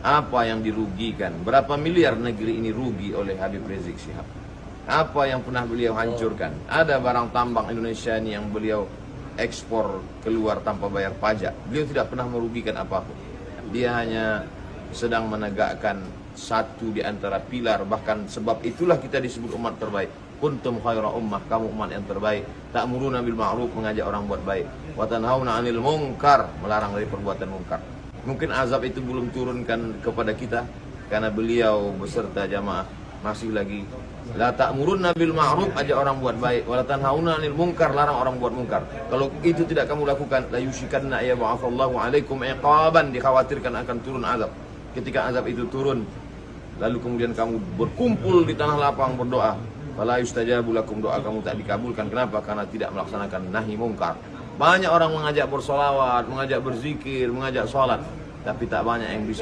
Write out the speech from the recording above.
Apa yang dirugikan? Berapa miliar negeri ini rugi oleh Habib Rizik Syihab? Apa yang pernah beliau hancurkan? Ada barang tambang Indonesia ini yang beliau ekspor keluar tanpa bayar pajak. Beliau tidak pernah merugikan apapun. Dia hanya sedang menegakkan satu di antara pilar. Bahkan sebab itulah kita disebut umat terbaik. Kuntum khaira ummah, kamu umat yang terbaik. Ta'muruna bil ma'ruf, mengajak orang buat baik. Wa tanhauna 'anil munkar, melarang dari perbuatan munkar. Mungkin azab itu belum turunkan kepada kita karena beliau beserta jamaah masih lagi la ta'muruna bil ma'ruf, ajak orang buat baik, wa la tanhauna 'anil munkar, larang orang buat munkar. Kalau itu tidak kamu lakukan, la yushikanna ya ba'athallahu 'alaikum iqaban, dikhawatirkan akan turun azab. Ketika azab itu turun, lalu kemudian kamu berkumpul di tanah lapang berdoa, fala yustajabu lakum, doa kamu tak dikabulkan. Kenapa? Karena tidak melaksanakan nahi mungkar. Banyak orang mengajak bersolawat, mengajak berzikir, mengajak sholat, tapi tak banyak yang bisa